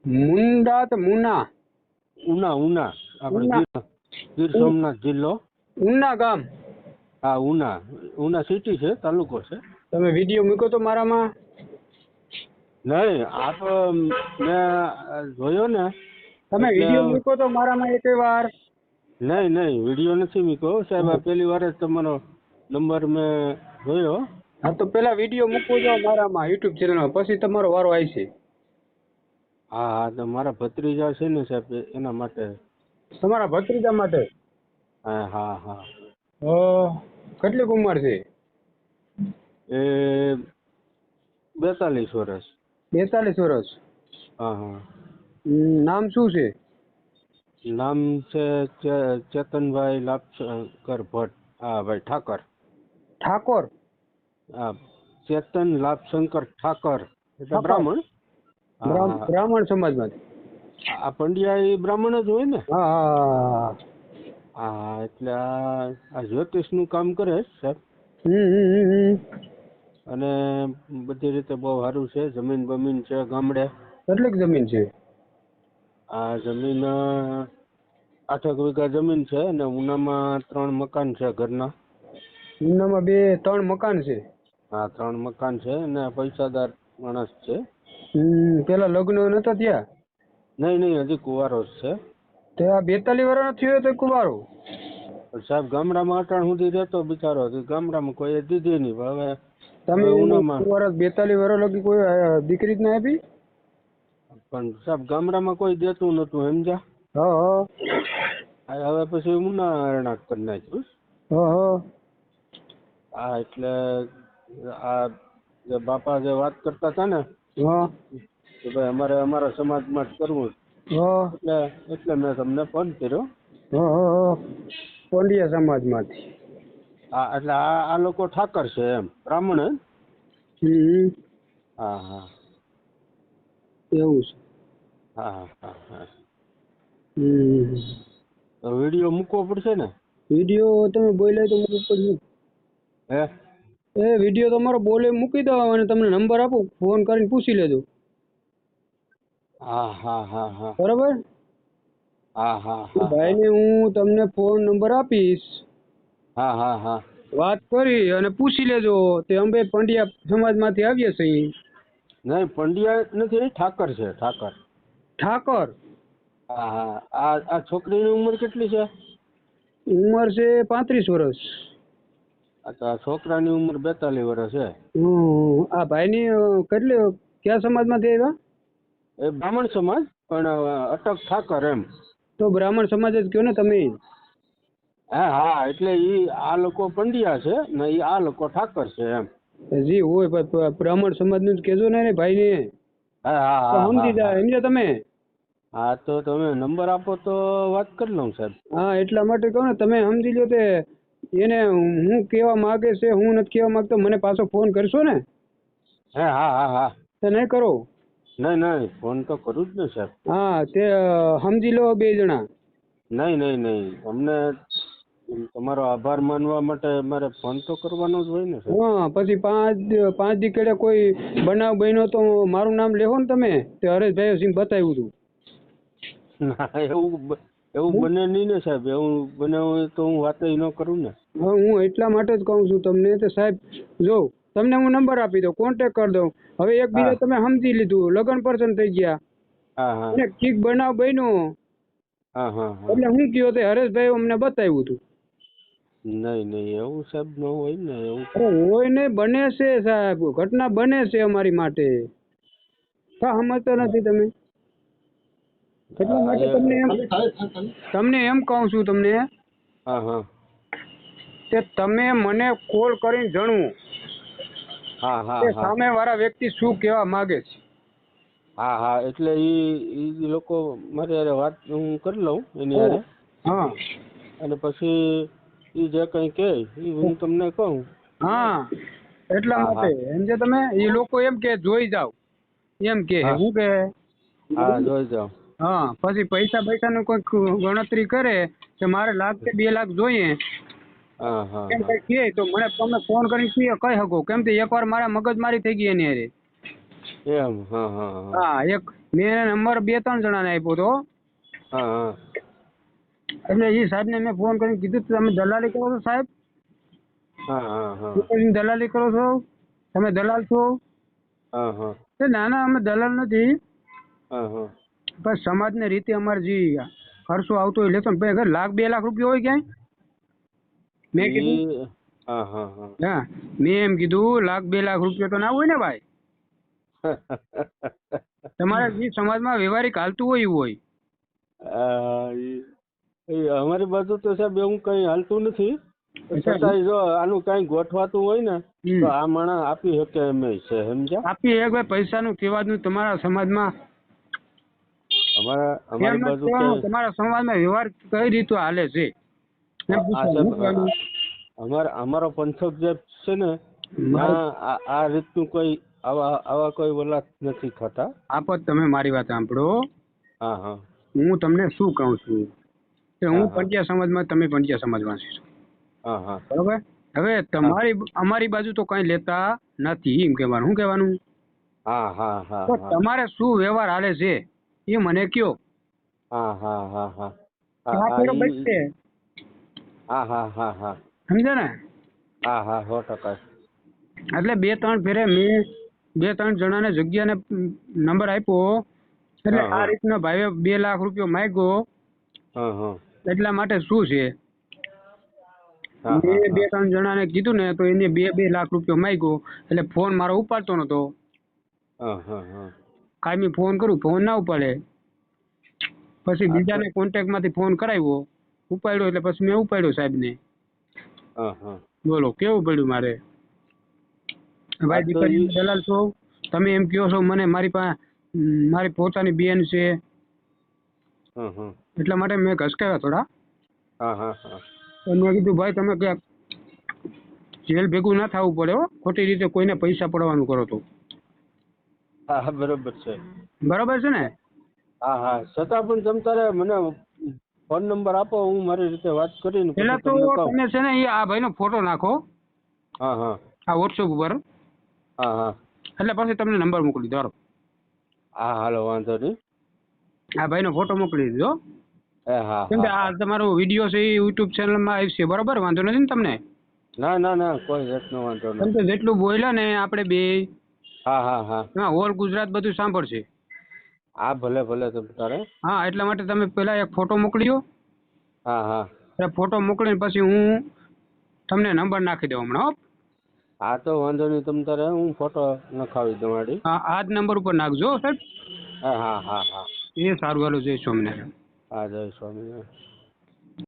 મુંડા તો મુના ઉના ઉના આપણે ઉના. ગીર સોમનાથ જિલ્લો. ઉના ગામ. હા ઉના સિટી છે, તાલુકો છે. તમે વિડીયો મૂક્યો તો મારામાં? નહીં, આ તો મેં જોયો ને. તમે એટલે વિડીયો મૂક્યો તો મારામાં એક વાર? નહીં વિડીયો નથી મૂક્યો સાહેબ. આ પહેલી વાર જ તમારો નંબર મેં જોયો. હા તો પેલા વિડીયો મૂકવો જો મારામાં યુટ્યુબ ચેનલમાં, પછી તમારો વારો આવશે. હા તો મારા ભત્રીજા છે ને સાહેબ, એના માટે. તમારા ભત્રીજા માટે? હા. કેટલીક ઉંમર છે? એ 42 વર્ષ. 42 વર્ષ? હા. નામ શું છે? નામ છે ચેતનભાઈ લાભશંકર ભટ્ટ. હા ભાઈ, ઠાકર. ઠાકોર? હા, ચેતન લાભશંકર ઠાકર એટલે બ્રાહ્મણ. બ્રાહ્મણ સમાજમાંથી? આ પંડ્યા એ બ્રાહ્મણ જ હોય ને. હા. હા, એટલે આ જ્યોતિષનું કામ કરે છે સાહેબ. અને બધી રીતે બહુ સારું છે. જમીન બમીન છે ગામડે. કેટલીક જમીન છે? આ જમીન 8 વીઘા જમીન છે અને ઉનામાં 3 મકાન છે ઘરના. ઉનામાં 2-3 મકાન છે? હા, 3 મકાન છે અને પૈસાદાર માણસ છે. પેલા લગ્ન નતા થયા? નહીં, હજી કુંવારો જ છે. તે આ 42 વર્ષ થયો તો કુંવારો? સાહેબ ગામડામાં અટાણ સુધી રહેતો બિચારો. ગામડામાં કોઈ દીધી નહીં. હવે તમે ઉનામાં 42 વર્ષ લગી કોઈ દીકરી જ ના આપી? પણ સાહેબ ગામડામાં કોઈ દેતું નતું, સમજ્યા? હા. હવે પછી ઉના રહેણાંક કરી નાખ્યું. હા, એટલે આ જે બાપા જે વાત કરતા હતા ને કે ભાઈ અમારે અમારા સમાજમાં જ કરવું, એટલે મેં તમને ફોન કર્યો. કોંડિયા સમાજમાંથી? હા, એટલે આ લોકો ઠાકર છે એમ, બ્રાહ્મણ. હા. એવું છે? હા. વિડીયો મૂકવો પડશે ને? વિડીયો તમે બોલ્યા તો મૂકવું પડશે. વિડીયો તમારો બોલે મૂકી દો અને તમને નંબર આપો, ફોન કરીને પૂછી લેજો. હા. બરાબર? હા. ભાઈને હું તમને ફોન નંબર આપીશ. હા. વાત કરી અને પૂછી લેજો. તે અમે પંડ્યા સમાજમાંથી આવીએ છીએ. નહીં, પંડ્યા નથી, ઠાકર છે, ઠાકર. ઠાકર? હા. આ છોકરીની ઉંમર કેટલી છે? ઉંમર છે 35 વર્ષ. અચ્છા, છોકરાની ઉંમર 42 વર્ષ છે. આ ભાઈની કેટલી કયા સમાજમાંથી આવ્યા? એ બ્રાહ્મણ સમાજ, પણ અટક ઠાકર એમ. તો બ્રાહ્મણ સમાજ જ કયો ને તમે. હા, એટલે આ લોકો પંડ્યા છે ને આ લોકો ઠાકર છે એમ. જી હોય, બ્રાહ્મણ સમાજનું જ કહેજો ને ભાઈને. હા. સમજી જાય સમજ્યા તમે? હા, તો તમે નંબર આપો તો વાત કરી લઉં સાહેબ. હા, એટલા માટે કહું ને, તમે સમજી લો. તે એને હું કહેવા માંગે છે, હું નથી કહેવા માંગતો, મને પાછો ફોન કરશો ને? હા. તો નહીં કરો? નહીં, ફોન તો કરું જ ને સાહેબ. હા, તે સમજી લો 2 જણા. નહીં. અમને તમારો આભાર માનવા માટે મારે ફોન તો કરવાનો જ હોય ને સાહેબ. હા, પછી 5 દી કેડે કોઈ બનાવ બન્યો તો મારું નામ લેવો ને તમે. તે હરેશભાઈ સિંહ બતાવ્યું હતું. ના, એવું બને નહીં ને સાહેબ. એવું બને તો હું વાત ન કરું ને. હા, હું એટલા માટે જ કહું છું તમને. તો સાહેબ જો તમને હું નંબર આપી દઉં, કોન્ટેક્ટ કરી દઉં. હવે એકબીજા તમે સમજી લીધું, લગ્ન પસંદ થઈ ગયા અને ઠીક બનાવ બન્યો. એટલે હું કયો તે હરેશભાઈ અમને બતાવ્યું હતું. નહીં, એવું સાહેબ ન હોય ને. એવું હોય નહીં, બને છે સાહેબ, ઘટના બને છે અમારી માટે. કા સમજતા નથી તમે? એટલા માટે તમને એમ કહું છું તમને કે તમે મને કોલ કરીને જણાવો કે સામે વાળા વ્યક્તિ શું કહેવા માંગે છે. હા, એટલે ઈ લોકો મારી હારે વાત હું કરી લઉં એની હારે. હા, અને પછી ઈ જે કંઈ કહે એ હું તમને કહું. હા, એટલા માટે સમજે તમે. એ લોકો એમ કે જોઈ જાવ એમ કે હું કે જોઈ જાવ. હા, પછી પૈસાનું કોઈક ગણતરી કરે કે મારે 1 લાખ કે 2 લાખ જોઈએ. એમ કઈ કહે તો મને તમે ફોન કરીને કહી શકો. કેમ કે એકવાર મારા મગજમારી થઈ ગઈ એની હારે. એમ? હા, મેં એને નંબર 2-3 જણાને આપ્યો હતો. હા હા એટલે એ સાહેબને મેં ફોન કરીને કીધું તમે દલાલી કરો છો સાહેબ? હા હા હા તમે દલાલી કરો છો? તમે દલાલ છો? હા હા ના ના અમે દલાલ નથી, હા હા પણ સમાજની રીતે અમારે જે ખર્ચો આવતો હોય લેતો ને. ₹1,00,000-2 લાખ રૂપિયા હોય ક્યાંય? મેં કીધું હા હા હા હા, મેં એમ કીધું ₹1,00,000-2 લાખ રૂપિયા તો ના હોય ને ભાઈ. તમારે જે સમાજમાં વ્યવહારિક હાલતું હોય એવું હોય. અમારી બાજુ તો સાહેબ એવું કઈ હાલતું નથી, છતાંય જો આનું કઈ ગોઠવાતું હોય ને તો આ માણસ આપી શકે એમ છે, સમજ્યા? આપી એક ભાઈ પૈસાનું કહેવાનું તમારા સમાજમાં અમારી બાજુ કે તમારા સમાજમાં વ્યવહાર કઈ રીતે હાલે છે? અમારો પંથક જે છે ને આ રીતનું કોઈ આવા કોઈ વલાદ નથી થતા. આપત તમે મારી વાત સાંભળો. હા હા હું તમને શું કહું છું કે હું હા પંડ્યા સમાજમાં, તમે પંડ્યા સમાજમાં છો, હા હા બરોબર? હવે અમારી બાજુ તો કઈ લેતા નથી એમ કહેવાનું. શું કહેવાનું? હા હા હા તો હા તમારે શું વ્યવહાર હાલે છે એ મને કયો. હા હા હા હા આ બરોબર છે. હા હા હા હા સમજે ને? હા હા 100%. એટલે 2-3 ફેરે મેં 2-3 જણાને જગ્યાને નંબર આપ્યો. એટલે હા આ હા રીતના ભાઈએ ₹2 લાખ માંગ્યો. હા હા એટલા માટે શું છે, હા હા મેં હા 2-3 જણાને કીધું ને તો એને ₹2 લાખ માંગ્યો. એટલે ફોન મારો ઉપાડતો નતો. હા હા હા કાયમી ફોન કરું, ફોન ના ઉપાડે. પછી હા તો બીજાને કોન્ટેક્ટમાંથી ફોન કરાવ્યો, ઉપાડ્યો. એટલે પછી મેં ઉપાડ્યો સાહેબને. હા હા બોલો કેવું પડ્યું મારે? હા ભાઈ તો દીકરીનો દલાલ છો તમે એમ કહો છો મને. મારી પાસે મારી પોતાની બેન છે, હા હા એટલા માટે મેં ઘસકાવ્યા થોડા. હા હા હા તો મેં કીધું ભાઈ તમે ક્યાંક જેલ ભેગું ના થવું પડે હો, ખોટી રીતે કોઈને પૈસા પડવાનું કરો તો. હા બરોબર છે. બરોબર છે ને? હા હા છતાં પણ તમ તારે મને ફોન નંબર આપો, હું મારી રીતે વાત કરીને પેલા પછી તો તમને કહું. તમે છે ને આ ભાઈનો ફોટો નાખો હા હા આ વોટ્સઅપ ઉપર, હા હા એટલે પછી તમને નંબર મોકલી દો. હા હાલો વાંધો નહીં. આ ભાઈનો ફોટો મોકલી દીધો. હા કેમ કે હા આ હા તમારો વિડીયો છે એ યુટ્યુબ ચેનલમાં આવશે, બરોબર? વાંધો નથી ને તમને? ના ના ના કોઈ જાતનો વાંધો કેમ કે નથી. જેટલું બોલ્યા ને આપણે બે, હા હા હા એમાં હોલ ગુજરાત બધું સાંભળશે. હા ભલે ભલે તમ તારે. હા એટલા માટે તમે પેલા એક ફોટો મોકલી દો. હા હા એટલે ફોટો મોકલીને પછી હું તમને નંબર નાખી દઉં હમણાં. હા તો વાંધો નહીં તમ તારે, હું ફોટો નખાવી દઉં આડી. હા આ જ નંબર ઉપર નાખજો સાહેબ. હા હા હા હા એ સારું, હાલો જય સ્વામિનારાયણ. હા જય સ્વામિનારાયણ.